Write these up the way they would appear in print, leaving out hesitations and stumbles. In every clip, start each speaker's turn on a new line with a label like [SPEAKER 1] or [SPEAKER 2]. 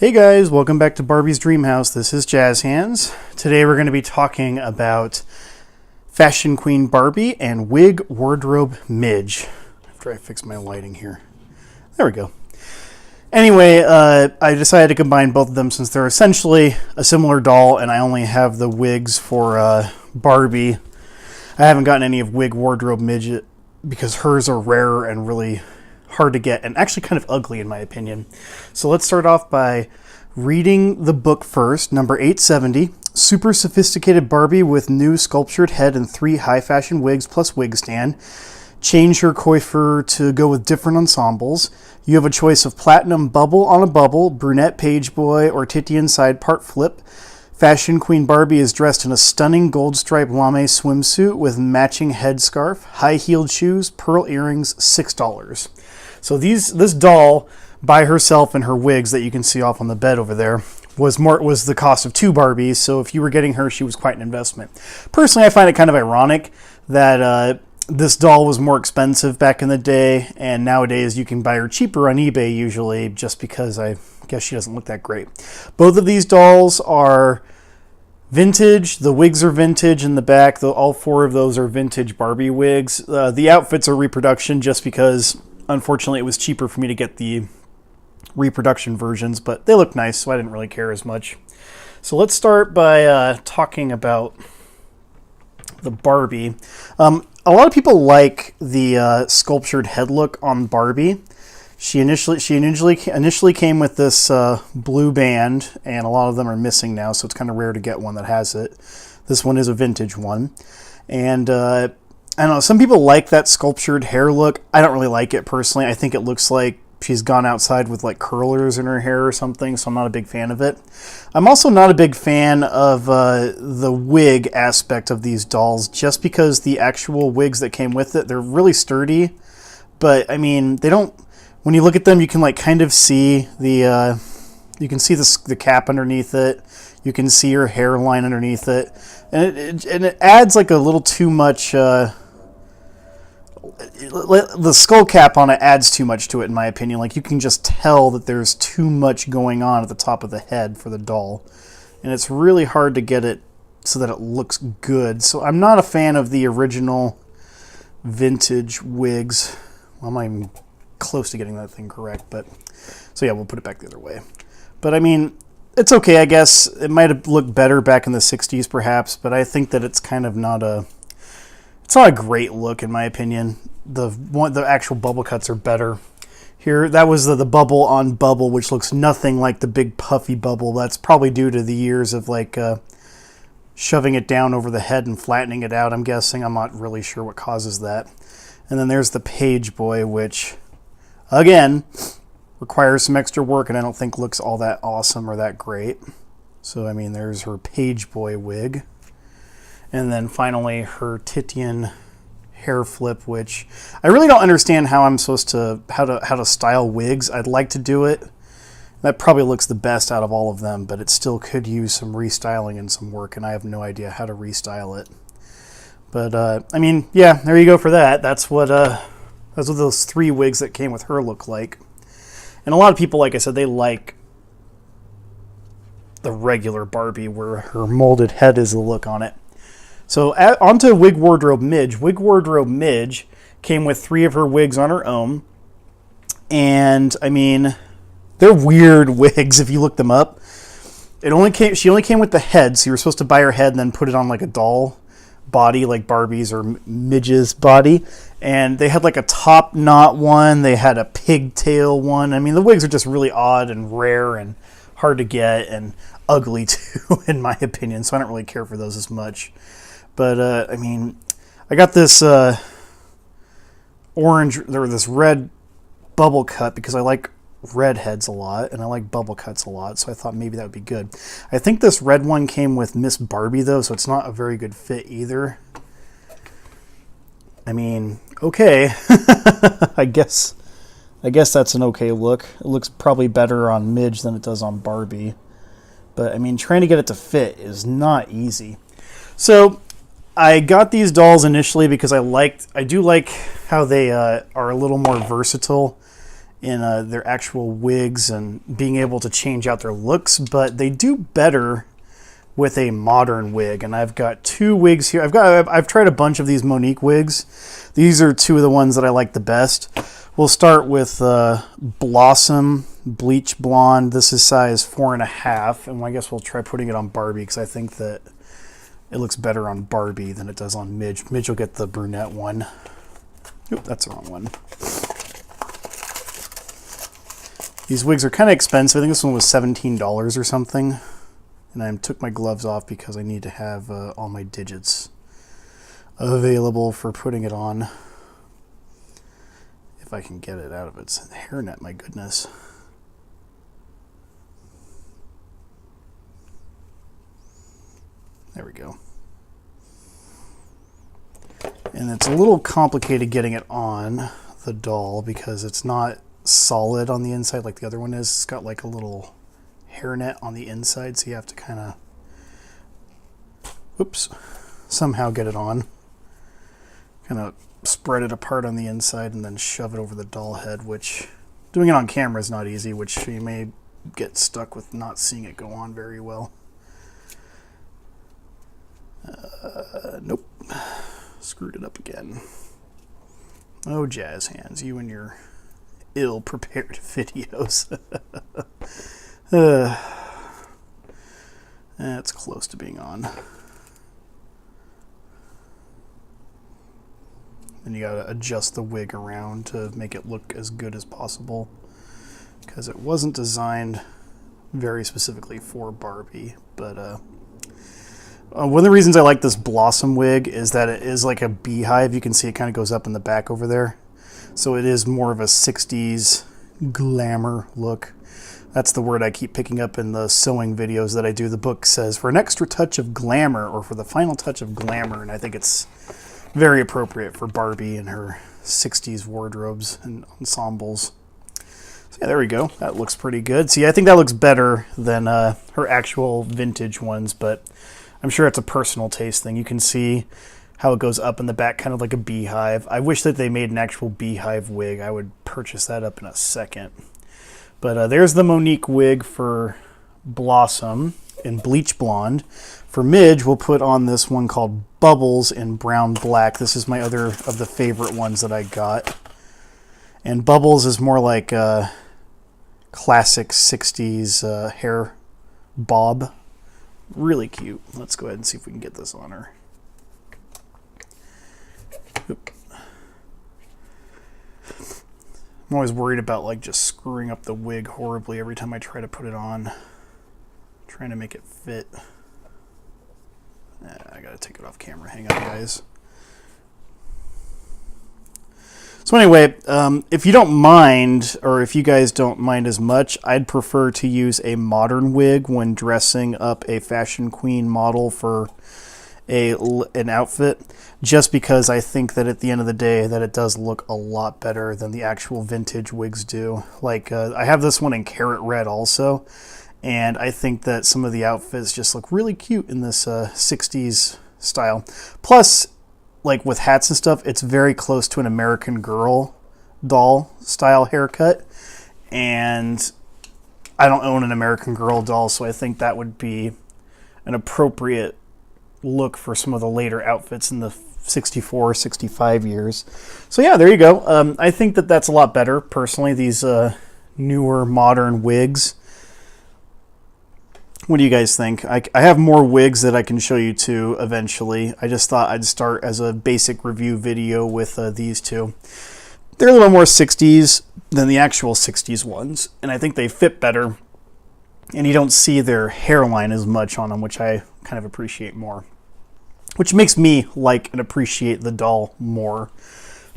[SPEAKER 1] Hey guys, welcome back to Barbie's Dream House. This is Jazz Hands. Today we're going to be talking about Fashion Queen Barbie and Wig Wardrobe Midge. After I fix my lighting here. There we go. Anyway, I decided to combine both of them since they're essentially a similar doll and I only have the wigs for Barbie. I haven't gotten any of Wig Wardrobe Midge because hers are rare and really hard to get and actually kind of ugly in my opinion. So let's start off by reading the book first. Number 870, super sophisticated Barbie with new sculptured head and 3 high fashion wigs plus wig stand. Change your coiffure to go with different ensembles. You have a choice of platinum bubble on a bubble, brunette page boy, or Titian side part flip. Fashion Queen Barbie is dressed in a stunning gold striped lame swimsuit with matching headscarf, high heeled shoes, pearl earrings, $6. So this doll by herself and her wigs that you can see off on the bed over there was the cost of 2 Barbies. So if you were getting her, she was quite an investment. Personally, I find it kind of ironic that this doll was more expensive back in the day, and nowadays you can buy her cheaper on eBay usually, just because I guess she doesn't look that great. Both of these dolls are vintage. The wigs are vintage in the back. All 4 of those are vintage Barbie wigs. The outfits are reproduction just because unfortunately it was cheaper for me to get the reproduction versions, but they look nice, so I didn't really care as much. So let's start by talking about the Barbie. A lot of people like the sculptured head look on Barbie. She initially came with this blue band, and a lot of them are missing now, so it's kind of rare to get one that has it. This one is a vintage one, and I don't know, some people like that sculptured hair look. I don't really like it personally. I think it looks like she's gone outside with like curlers in her hair or something, so I'm not a big fan of it. I'm also not a big fan of the wig aspect of these dolls, just because the actual wigs that came with it, they're really sturdy, but I mean, they don't, when you look at them, you can like kind of see the cap underneath it. You can see her hairline underneath it, and it adds like a little too much. The skull cap on it adds too much to it, in my opinion. Like, you can just tell that there's too much going on at the top of the head for the doll, and it's really hard to get it so that it looks good. So I'm not a fan of the original vintage wigs. Well, I'm not even close to getting that thing correct, but so yeah, we'll put it back the other way. But I mean, it's okay, I guess. It might have looked better back in the 60s perhaps, but I think that it's kind of not a great look in my opinion. The actual bubble cuts are better. Here, that was the bubble on bubble, which looks nothing like the big puffy bubble. That's probably due to the years of like shoving it down over the head and flattening it out, I'm guessing. I'm not really sure what causes that. And then there's the page boy, which again requires some extra work and I don't think looks all that awesome or that great. So I mean, there's her page boy wig. And then finally her Titian hair flip, which I really don't understand how I'm supposed to how to style wigs. I'd like to do it. That probably looks the best out of all of them, but it still could use some restyling and some work, and I have no idea how to restyle it. But I mean, yeah, there you go for that. That's what those 3 wigs that came with her look like. And a lot of people, like I said, they like the regular Barbie where her molded head is the look on it. So onto Wig Wardrobe Midge. Wig Wardrobe Midge came with 3 of her wigs on her own. And, I mean, they're weird wigs if you look them up. She only came with the head, so you were supposed to buy her head and then put it on like a doll body, like Barbie's or Midge's body. And they had like a top knot one. They had a pigtail one. I mean, the wigs are just really odd and rare and hard to get and ugly too, in my opinion. So I don't really care for those as much. But, I mean, I got this this red bubble cut because I like red heads a lot, and I like bubble cuts a lot, so I thought maybe that would be good. I think this red one came with Miss Barbie, though, so it's not a very good fit either. I mean, okay. I guess that's an okay look. It looks probably better on Midge than it does on Barbie. But, I mean, trying to get it to fit is not easy. So I got these dolls initially because I do like how they are a little more versatile in their actual wigs and being able to change out their looks, but they do better with a modern wig. And I've got two wigs here. I've tried a bunch of these Monique wigs. These are two of the ones that I like the best. We'll start with Blossom Bleach Blonde. This is size 4.5, and I guess we'll try putting it on Barbie because I think that it looks better on Barbie than it does on Midge. Midge will get the brunette one. Oop, that's the wrong one. These wigs are kind of expensive. I think this one was $17 or something. And I took my gloves off because I need to have all my digits available for putting it on. If I can get it out of its hairnet, my goodness. There we go. And it's a little complicated getting it on the doll because it's not solid on the inside like the other one is. It's got like a little hairnet on the inside, so you have to kind of, oops, somehow get it on. Kind of spread it apart on the inside and then shove it over the doll head, which doing it on camera is not easy, which you may get stuck with not seeing it go on very well. Nope. Screwed it up again. Oh, jazz hands, you and your ill-prepared videos. That's close to being on. Then you gotta adjust the wig around to make it look as good as possible, because it wasn't designed very specifically for Barbie. But one of the reasons I like this Blossom wig is that it is like a beehive. You can see it kind of goes up in the back over there. So it is more of a 60s glamour look. That's the word I keep picking up in the sewing videos that I do. The book says, for an extra touch of glamour, or for the final touch of glamour, and I think it's very appropriate for Barbie and her 60s wardrobes and ensembles. So yeah, there we go. That looks pretty good. See, I think that looks better than her actual vintage ones, but I'm sure it's a personal taste thing. You can see how it goes up in the back, kind of like a beehive. I wish that they made an actual beehive wig. I would purchase that up in a second. But there's the Monique wig for Blossom in Bleach Blonde. For Midge, we'll put on this one called Bubbles in Brown Black. This is my other of the favorite ones that I got. And Bubbles is more like a classic 60s hair bob. Really cute. Let's go ahead and see if we can get this on her. Oop. I'm always worried about like just screwing up the wig horribly every time I try to put it on. Trying to make it fit. I gotta take it off camera. Hang on, guys. So anyway, if you don't mind, or if you guys don't mind as much, I'd prefer to use a modern wig when dressing up a fashion queen model for an outfit, just because I think that at the end of the day that it does look a lot better than the actual vintage wigs do. Like I have this one in carrot red also, and I think that some of the outfits just look really cute in this 60s style. Plus, like with hats and stuff, it's very close to an American Girl doll style haircut, and I don't own an American Girl doll, so I think that would be an appropriate look for some of the later outfits in the 64, 65 years. So yeah, there you go. I think that that's a lot better, personally, these newer modern wigs. What do you guys think? I have more wigs that I can show you too eventually. I just thought I'd start as a basic review video with these two. They're a little more 60s than the actual 60s ones, and I think they fit better, and you don't see their hairline as much on them, which I kind of appreciate more. Which makes me like and appreciate the doll more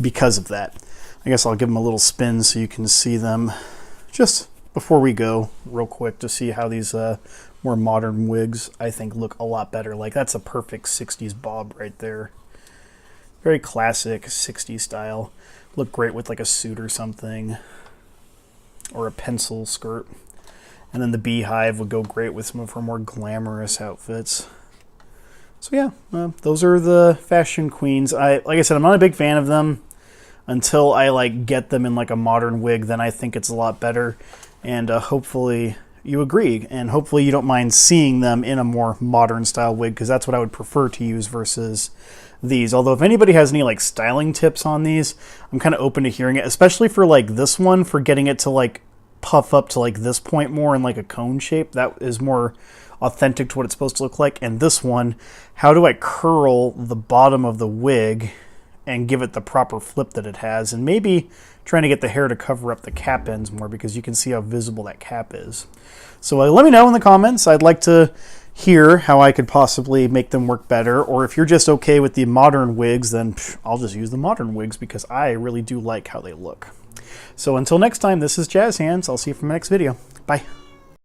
[SPEAKER 1] because of that. I guess I'll give them a little spin so you can see them just before we go real quick to see how these more modern wigs I think look a lot better. Like that's a perfect 60s bob right there. Very classic 60s style. Look great with like a suit or something, or a pencil skirt. And then the beehive would go great with some of her more glamorous outfits. So yeah, those are the fashion queens. Like I said, I'm not a big fan of them. until I like get them in like a modern wig, then I think it's a lot better. And hopefully you agree, and hopefully you don't mind seeing them in a more modern style wig, because that's what I would prefer to use versus these. Although if anybody has any like styling tips on these, I'm kind of open to hearing it, especially for like this one, for getting it to like puff up to like this point more in like a cone shape. That is more authentic to what it's supposed to look like. And this one, how do I curl the bottom of the wig and give it the proper flip that it has, and maybe trying to get the hair to cover up the cap ends more, because you can see how visible that cap is. So let me know in the comments. I'd like to hear how I could possibly make them work better, or if you're just okay with the modern wigs, then I'll just use the modern wigs, because I really do like how they look. So until next time, this is Jazz Hands. I'll see you from the next video. Bye.